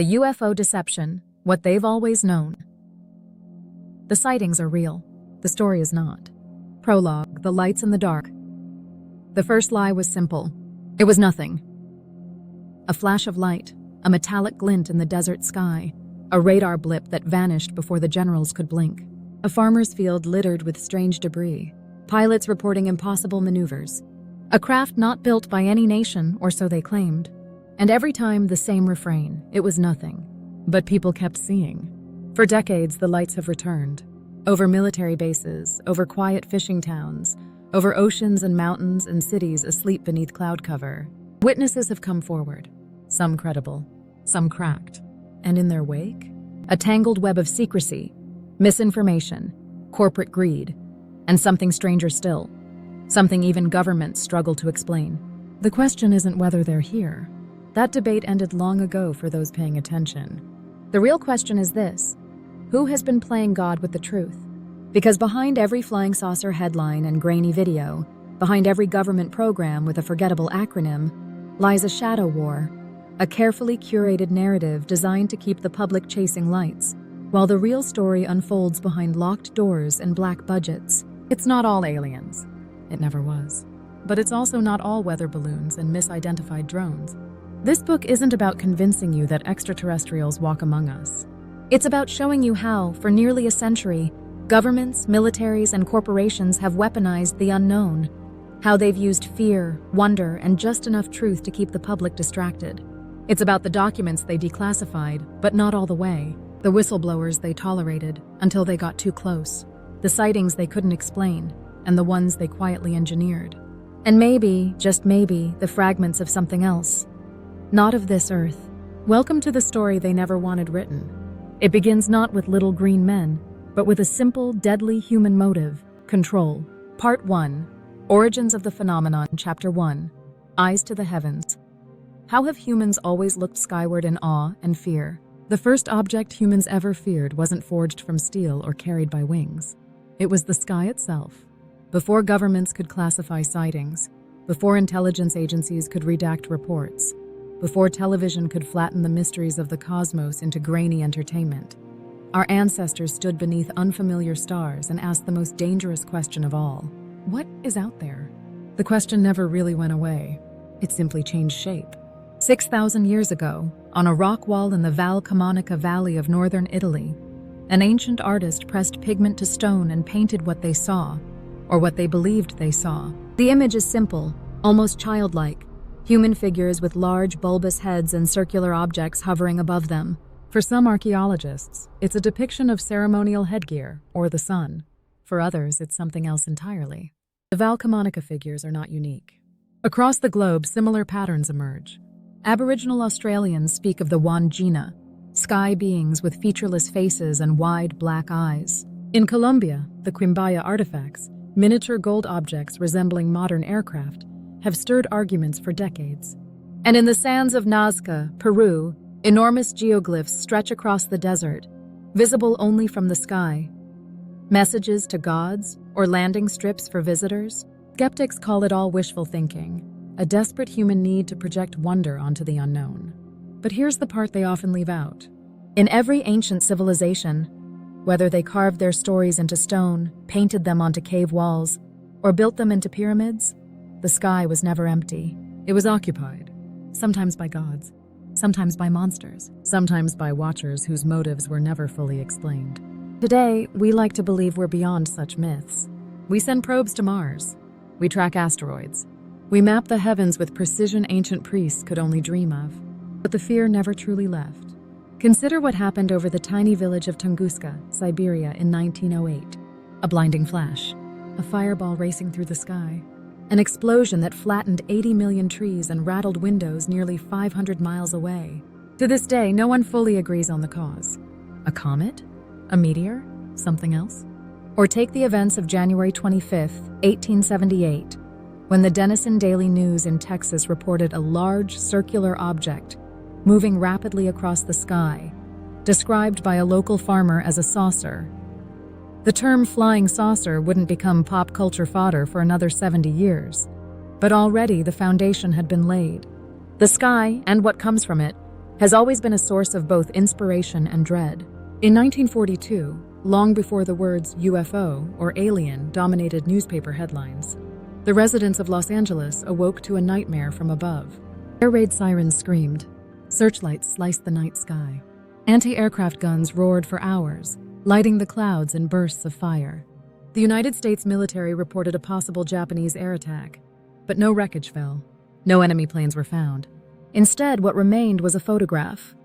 The UFO deception, what they've always known. The sightings are real. The story is not. Prologue, the lights in the dark. The first lie was simple. It was nothing. A flash of light, a metallic glint in the desert sky, a radar blip that vanished before the generals could blink. A farmer's field littered with strange debris, pilots reporting impossible maneuvers. A craft not built by any nation, or so they claimed. And every time the same refrain, it was nothing. But people kept seeing. For decades, the lights have returned. Over military bases, over quiet fishing towns, over oceans and mountains and cities asleep beneath cloud cover. Witnesses have come forward, some credible, some cracked. And in their wake, a tangled web of secrecy, misinformation, corporate greed, and something stranger still, something even governments struggle to explain. The question isn't whether they're here. That debate ended long ago for those paying attention. The real question is this: who has been playing God with the truth? Because behind every flying saucer headline and grainy video, behind every government program with a forgettable acronym, lies a shadow war, a carefully curated narrative designed to keep the public chasing lights, while the real story unfolds behind locked doors and black budgets. It's not all aliens. It never was. But it's also not all weather balloons and misidentified drones. This book isn't about convincing you that extraterrestrials walk among us. It's about showing you how, for nearly a century, governments, militaries, and corporations have weaponized the unknown, how they've used fear, wonder, and just enough truth to keep the public distracted. It's about the documents they declassified, but not all the way, the whistleblowers they tolerated until they got too close, the sightings they couldn't explain, and the ones they quietly engineered. And maybe, just maybe, the fragments of something else. Not of this earth. Welcome to the story they never wanted written. It begins not with little green men, but with a simple, deadly human motive: control. Part 1. Origins of the Phenomenon, Chapter 1. Eyes to the Heavens. How have humans always looked skyward in awe and fear? The first object humans ever feared wasn't forged from steel or carried by wings. It was the sky itself. Before governments could classify sightings, before intelligence agencies could redact reports, before television could flatten the mysteries of the cosmos into grainy entertainment, our ancestors stood beneath unfamiliar stars and asked the most dangerous question of all: what is out there? The question never really went away. It simply changed shape. 6,000 years ago, on a rock wall in the Val Camonica Valley of northern Italy, an ancient artist pressed pigment to stone and painted what they saw, or what they believed they saw. The image is simple, almost childlike: human figures with large, bulbous heads and circular objects hovering above them. For some archaeologists, it's a depiction of ceremonial headgear, or the sun. For others, it's something else entirely. The Val Camonica figures are not unique. Across the globe, similar patterns emerge. Aboriginal Australians speak of the Wandjina, sky beings with featureless faces and wide black eyes. In Colombia, the Quimbaya artifacts, miniature gold objects resembling modern aircraft, have stirred arguments for decades. And in the sands of Nazca, Peru, enormous geoglyphs stretch across the desert, visible only from the sky. Messages to gods or landing strips for visitors? Skeptics call it all wishful thinking, a desperate human need to project wonder onto the unknown. But here's the part they often leave out. In every ancient civilization, whether they carved their stories into stone, painted them onto cave walls, or built them into pyramids, the sky was never empty. It was occupied, sometimes by gods, sometimes by monsters, sometimes by watchers whose motives were never fully explained. Today, we like to believe we're beyond such myths. We send probes to Mars. We track asteroids. We map the heavens with precision ancient priests could only dream of. But the fear never truly left. Consider what happened over the tiny village of Tunguska, Siberia in 1908. A blinding flash, a fireball racing through the sky, an explosion that flattened 80 million trees and rattled windows nearly 500 miles away. To this day, no one fully agrees on the cause. A comet? A meteor? Something else? Or take the events of January 25, 1878, when the Denison Daily News in Texas reported a large circular object moving rapidly across the sky, described by a local farmer as a saucer. The term flying saucer wouldn't become pop culture fodder for another 70 years, but already the foundation had been laid. The sky, and what comes from it, has always been a source of both inspiration and dread. In 1942, long before the words UFO or alien dominated newspaper headlines, the residents of Los Angeles awoke to a nightmare from above. Air raid sirens screamed. Searchlights sliced the night sky. Anti-aircraft guns roared for hours, lighting the clouds in bursts of fire. The United States military reported a possible Japanese air attack, but no wreckage fell. No enemy planes were found. Instead, what remained was a photograph,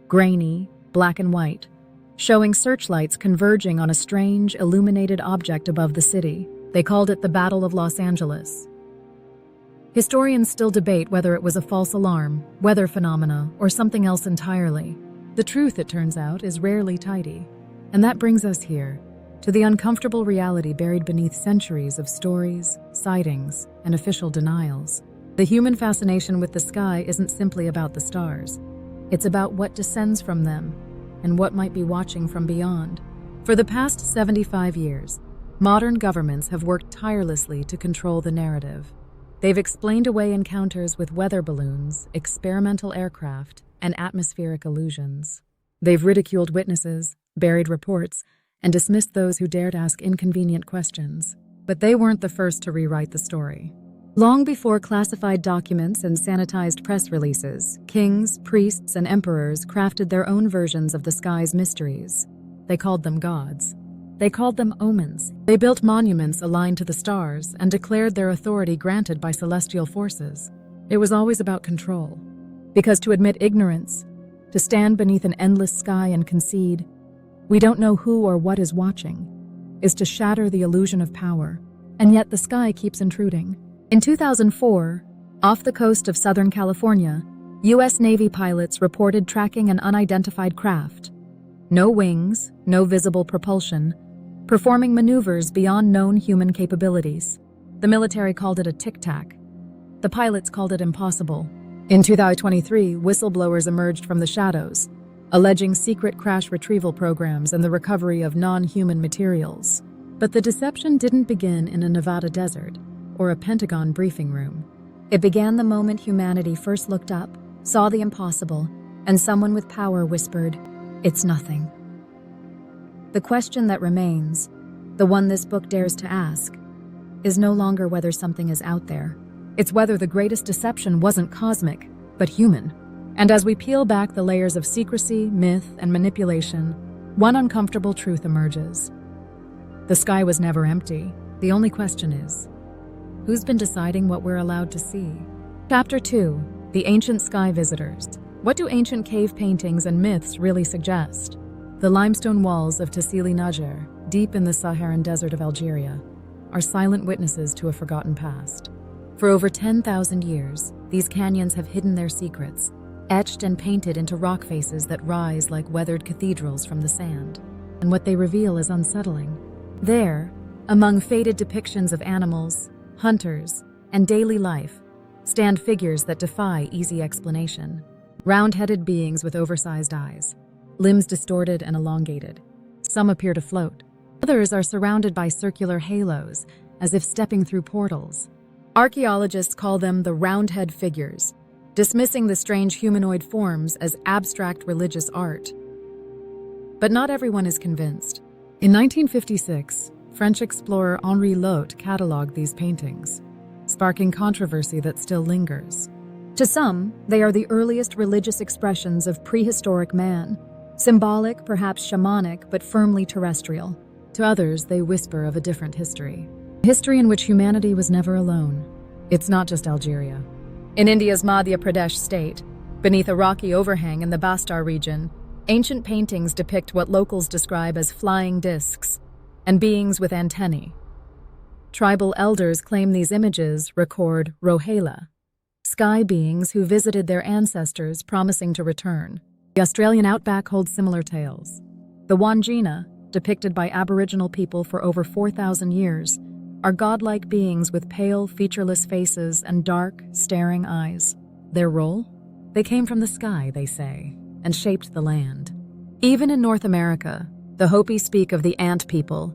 grainy, black and white, showing searchlights converging on a strange, illuminated object above the city. They called it the Battle of Los Angeles. Historians still debate whether it was a false alarm, weather phenomena, or something else entirely. The truth, it turns out, is rarely tidy. And that brings us here, to the uncomfortable reality buried beneath centuries of stories, sightings, and official denials. The human fascination with the sky isn't simply about the stars. It's about what descends from them and what might be watching from beyond. For the past 75 years, modern governments have worked tirelessly to control the narrative. They've explained away encounters with weather balloons, experimental aircraft, and atmospheric illusions. They've ridiculed witnesses, buried reports, and dismissed those who dared ask inconvenient questions. But they weren't the first to rewrite the story. Long before classified documents and sanitized press releases, kings, priests, and emperors crafted their own versions of the sky's mysteries. They called them gods. They called them omens. They built monuments aligned to the stars and declared their authority granted by celestial forces. It was always about control. Because to admit ignorance, to stand beneath an endless sky and concede, "We don't know who or what is watching," is to shatter the illusion of power. And yet the sky keeps intruding. In 2004, off the coast of Southern California, U.S. Navy pilots reported tracking an unidentified craft. No wings, no visible propulsion, performing maneuvers beyond known human capabilities. The military called it a tic-tac. The pilots called it impossible. In 2023, whistleblowers emerged from the shadows, alleging secret crash retrieval programs and the recovery of non-human materials. But the deception didn't begin in a Nevada desert or a Pentagon briefing room. It began the moment humanity first looked up, saw the impossible, and someone with power whispered, "It's nothing." The question that remains, the one this book dares to ask, is no longer whether something is out there. It's whether the greatest deception wasn't cosmic, but human. And as we peel back the layers of secrecy, myth, and manipulation, one uncomfortable truth emerges. The sky was never empty. The only question is, who's been deciding what we're allowed to see? Chapter 2, The Ancient Sky Visitors. What do ancient cave paintings and myths really suggest? The limestone walls of Tassili Najer, deep in the Saharan desert of Algeria, are silent witnesses to a forgotten past. For over 10,000 years, these canyons have hidden their secrets, etched and painted into rock faces that rise like weathered cathedrals from the sand. And what they reveal is unsettling. There, among faded depictions of animals, hunters, and daily life, stand figures that defy easy explanation. Round-headed beings with oversized eyes, limbs distorted and elongated. Some appear to float. Others are surrounded by circular halos, as if stepping through portals. Archaeologists call them the roundhead figures, dismissing the strange humanoid forms as abstract religious art. But not everyone is convinced. In 1956, French explorer Henri Lot catalogued these paintings, sparking controversy that still lingers. To some, they are the earliest religious expressions of prehistoric man, symbolic, perhaps shamanic, but firmly terrestrial. To others, they whisper of a different history. A history in which humanity was never alone. It's not just Algeria. In India's Madhya Pradesh state, beneath a rocky overhang in the Bastar region, ancient paintings depict what locals describe as flying discs and beings with antennae. Tribal elders claim these images record Rohela, sky beings who visited their ancestors promising to return. The Australian outback holds similar tales. The Wandjina, depicted by Aboriginal people for over 4,000 years, are godlike beings with pale, featureless faces and dark, staring eyes. Their role? They came from the sky, they say, and shaped the land. Even in North America, the Hopi speak of the ant people,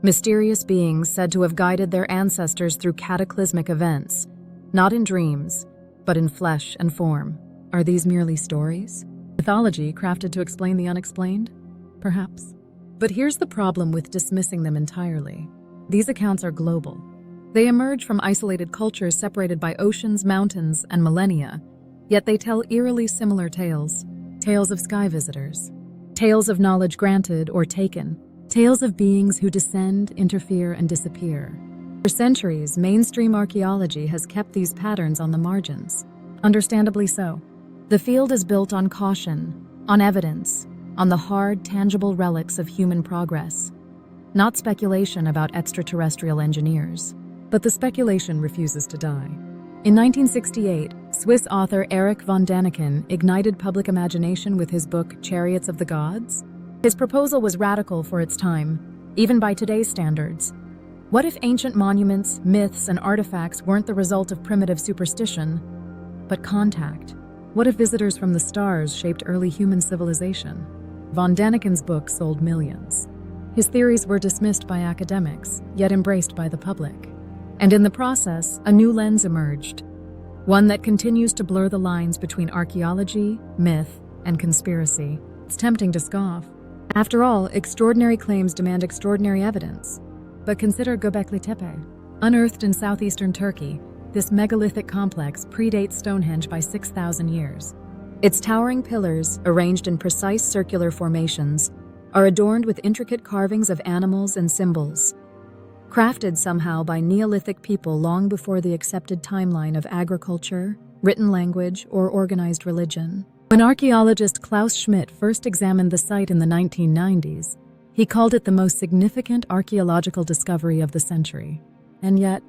mysterious beings said to have guided their ancestors through cataclysmic events, not in dreams, but in flesh and form. Are these merely stories? Mythology crafted to explain the unexplained? Perhaps. But here's the problem with dismissing them entirely. These accounts are global. They emerge from isolated cultures separated by oceans, mountains, and millennia, yet they tell eerily similar tales. Tales of sky visitors. Tales of knowledge granted or taken. Tales of beings who descend, interfere, and disappear. For centuries, mainstream archaeology has kept these patterns on the margins. Understandably so. The field is built on caution, on evidence, on the hard, tangible relics of human progress. Not speculation about extraterrestrial engineers. But the speculation refuses to die. In 1968, Swiss author Erich von Däniken ignited public imagination with his book Chariots of the Gods. His proposal was radical for its time, even by today's standards. What if ancient monuments, myths, and artifacts weren't the result of primitive superstition, but contact? What if visitors from the stars shaped early human civilization? Von Däniken's book sold millions. His theories were dismissed by academics, yet embraced by the public. And in the process, a new lens emerged, one that continues to blur the lines between archaeology, myth, and conspiracy. It's tempting to scoff. After all, extraordinary claims demand extraordinary evidence. But consider Göbekli Tepe. Unearthed in southeastern Turkey, this megalithic complex predates Stonehenge by 6,000 years. Its towering pillars, arranged in precise circular formations, are adorned with intricate carvings of animals and symbols, crafted somehow by Neolithic people long before the accepted timeline of agriculture, written language, or organized religion. When archaeologist Klaus Schmidt first examined the site in the 1990s, he called it the most significant archaeological discovery of the century. And yet,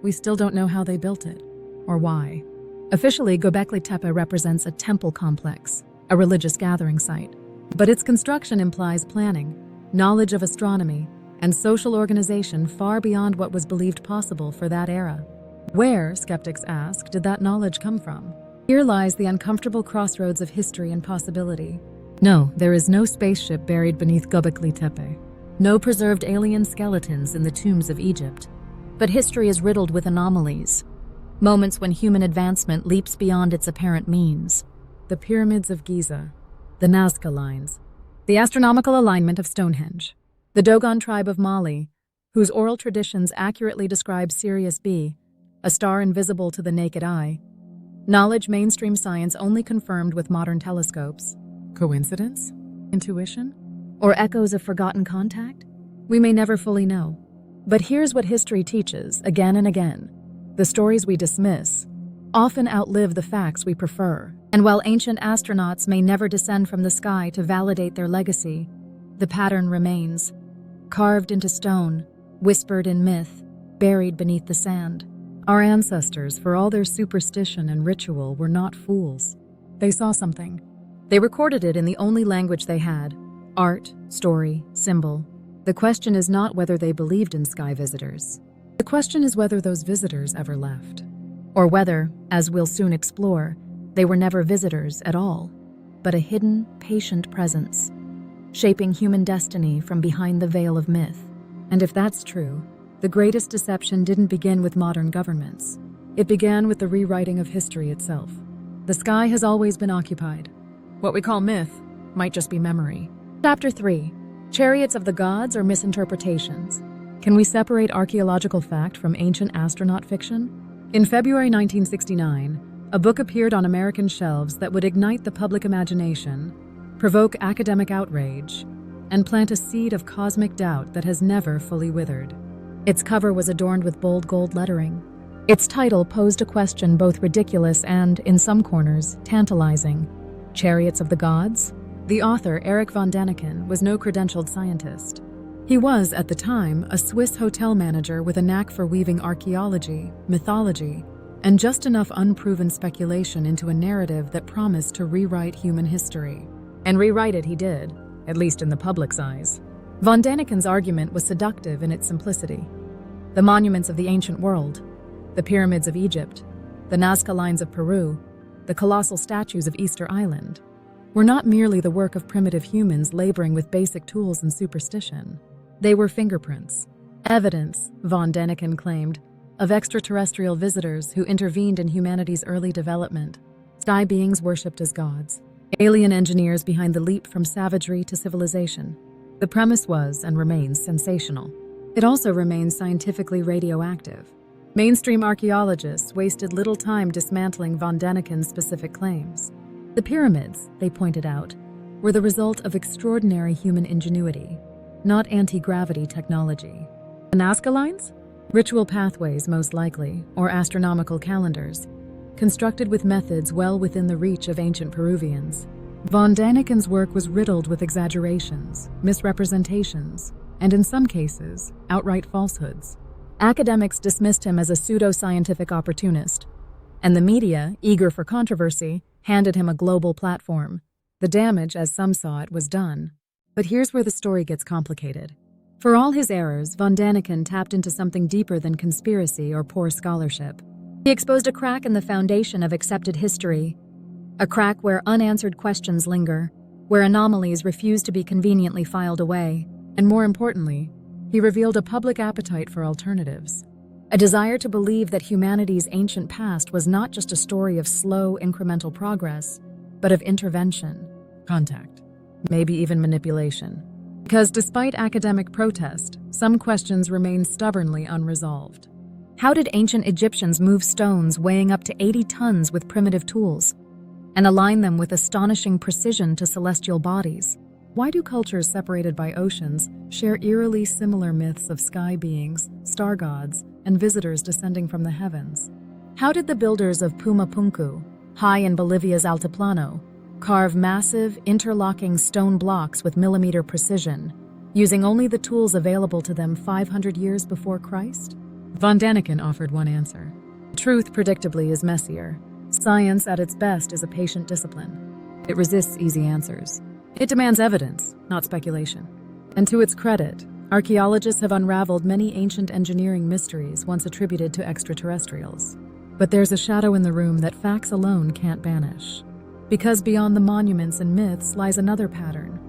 we still don't know how they built it, or why. Officially, Göbekli Tepe represents a temple complex, a religious gathering site. But its construction implies planning, knowledge of astronomy, and social organization far beyond what was believed possible for that era. Where, skeptics ask, did that knowledge come from? Here lies the uncomfortable crossroads of history and possibility. No, there is no spaceship buried beneath Göbekli Tepe. No preserved alien skeletons in the tombs of Egypt. But history is riddled with anomalies. Moments when human advancement leaps beyond its apparent means. The pyramids of Giza. The Nazca Lines. The astronomical alignment of Stonehenge. The Dogon tribe of Mali, whose oral traditions accurately describe Sirius B, a star invisible to the naked eye. Knowledge mainstream science only confirmed with modern telescopes. Coincidence? Intuition? Or echoes of forgotten contact? We may never fully know. But here's what history teaches, again and again. The stories we dismiss often outlive the facts we prefer. And while ancient astronauts may never descend from the sky to validate their legacy, the pattern remains. Carved into stone, whispered in myth, buried beneath the sand. Our ancestors, for all their superstition and ritual, were not fools. They saw something. They recorded it in the only language they had: art, story, symbol. The question is not whether they believed in sky visitors. The question is whether those visitors ever left. Or whether, as we'll soon explore, they were never visitors at all, but a hidden, patient presence, shaping human destiny from behind the veil of myth. And if that's true, the greatest deception didn't begin with modern governments. It began with the rewriting of history itself. The sky has always been occupied. What we call myth might just be memory. Chapter 3. Chariots of the Gods or Misinterpretations. Can we separate archaeological fact from ancient astronaut fiction? In February 1969, a book appeared on American shelves that would ignite the public imagination, provoke academic outrage, and plant a seed of cosmic doubt that has never fully withered. Its cover was adorned with bold gold lettering. Its title posed a question both ridiculous and, in some corners, tantalizing. Chariots of the Gods? The author, Erich von Däniken, was no credentialed scientist. He was, at the time, a Swiss hotel manager with a knack for weaving archaeology, mythology, and just enough unproven speculation into a narrative that promised to rewrite human history. And rewrite it he did, at least in the public's eyes. Von Däniken's argument was seductive in its simplicity. The monuments of the ancient world, the pyramids of Egypt, the Nazca Lines of Peru, the colossal statues of Easter Island, were not merely the work of primitive humans laboring with basic tools and superstition. They were fingerprints, evidence, von Däniken claimed, of extraterrestrial visitors who intervened in humanity's early development. Sky beings worshipped as gods. Alien engineers behind the leap from savagery to civilization. The premise was and remains sensational. It also remains scientifically radioactive. Mainstream archaeologists wasted little time dismantling von Daniken's specific claims. The pyramids, they pointed out, were the result of extraordinary human ingenuity, not anti-gravity technology. The Nazca lines? Ritual pathways, most likely, or astronomical calendars, constructed with methods well within the reach of ancient Peruvians. Von Daniken's work was riddled with exaggerations, misrepresentations, and in some cases, outright falsehoods. Academics dismissed him as a pseudo-scientific opportunist, and the media, eager for controversy, handed him a global platform. The damage, as some saw it, was done. But here's where the story gets complicated. For all his errors, von Daniken tapped into something deeper than conspiracy or poor scholarship. He exposed a crack in the foundation of accepted history, a crack where unanswered questions linger, where anomalies refuse to be conveniently filed away, and more importantly, he revealed a public appetite for alternatives, a desire to believe that humanity's ancient past was not just a story of slow, incremental progress, but of intervention, contact, maybe even manipulation. Because despite academic protest, some questions remain stubbornly unresolved. How did ancient Egyptians move stones weighing up to 80 tons with primitive tools and align them with astonishing precision to celestial bodies? Why do cultures separated by oceans share eerily similar myths of sky beings, star gods, and visitors descending from the heavens? How did the builders of Pumapunku, high in Bolivia's Altiplano, carve massive, interlocking stone blocks with millimeter precision, using only the tools available to them 500 years before Christ? Von Daniken offered one answer. Truth, predictably, is messier. Science, at its best, is a patient discipline. It resists easy answers. It demands evidence, not speculation. And to its credit, archaeologists have unraveled many ancient engineering mysteries once attributed to extraterrestrials. But there's a shadow in the room that facts alone can't banish. Because beyond the monuments and myths lies another pattern.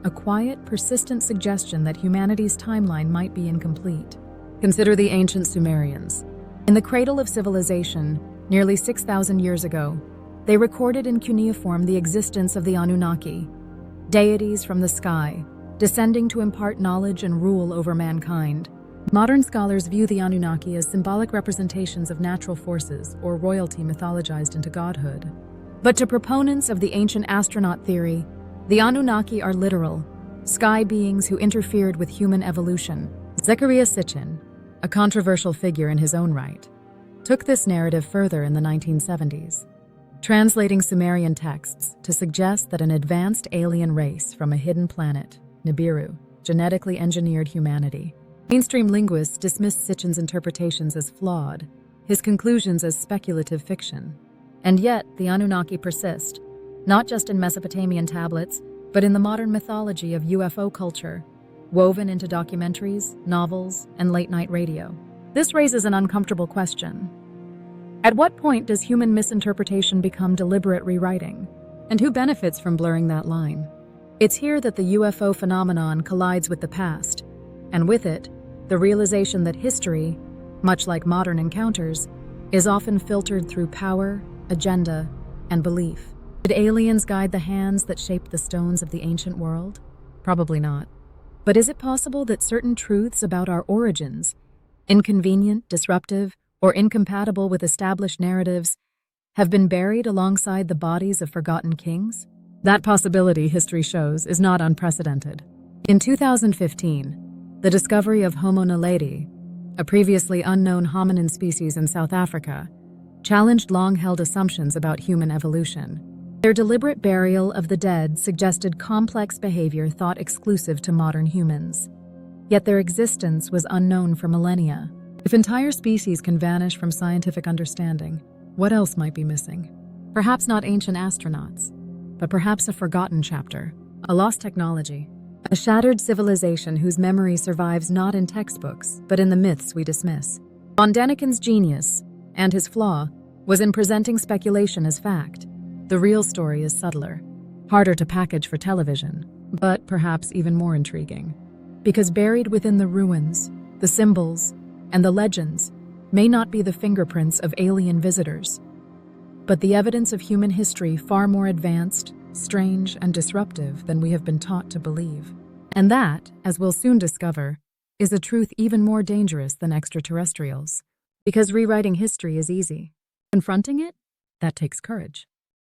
A quiet, persistent suggestion that humanity's timeline might be incomplete. Consider the ancient Sumerians. In the cradle of civilization, nearly 6,000 years ago, they recorded in cuneiform the existence of the Anunnaki, deities from the sky, descending to impart knowledge and rule over mankind. Modern scholars view the Anunnaki as symbolic representations of natural forces or royalty mythologized into godhood. But to proponents of the ancient astronaut theory, the Anunnaki are literal, sky beings who interfered with human evolution. Zecharia Sitchin, a controversial figure in his own right, took this narrative further in the 1970s, translating Sumerian texts to suggest that an advanced alien race from a hidden planet, Nibiru, genetically engineered humanity. Mainstream linguists dismissed Sitchin's interpretations as flawed, his conclusions as speculative fiction. And yet, the Anunnaki persist, not just in Mesopotamian tablets, but in the modern mythology of UFO culture, woven into documentaries, novels, and late-night radio. This raises an uncomfortable question. At what point does human misinterpretation become deliberate rewriting? And who benefits from blurring that line? It's here that the UFO phenomenon collides with the past, and with it, the realization that history, much like modern encounters, is often filtered through power, agenda, and belief. Did aliens guide the hands that shaped the stones of the ancient world? Probably not. But is it possible that certain truths about our origins, inconvenient, disruptive, or incompatible with established narratives, have been buried alongside the bodies of forgotten kings? That possibility, history shows, is not unprecedented. In 2015, the discovery of Homo naledi, a previously unknown hominin species in South Africa, challenged long-held assumptions about human evolution. Their deliberate burial of the dead suggested complex behavior thought exclusive to modern humans. Yet their existence was unknown for millennia. If entire species can vanish from scientific understanding, what else might be missing? Perhaps not ancient astronauts, but perhaps a forgotten chapter, a lost technology, a shattered civilization whose memory survives not in textbooks, but in the myths we dismiss. Von Daniken's genius, and his flaw, was in presenting speculation as fact. The real story is subtler, harder to package for television, but perhaps even more intriguing. Because buried within the ruins, the symbols, and the legends may not be the fingerprints of alien visitors, but the evidence of human history far more advanced, strange, and disruptive than we have been taught to believe. And that, as we'll soon discover, is a truth even more dangerous than extraterrestrials. Because rewriting history is easy. Confronting it? That takes courage.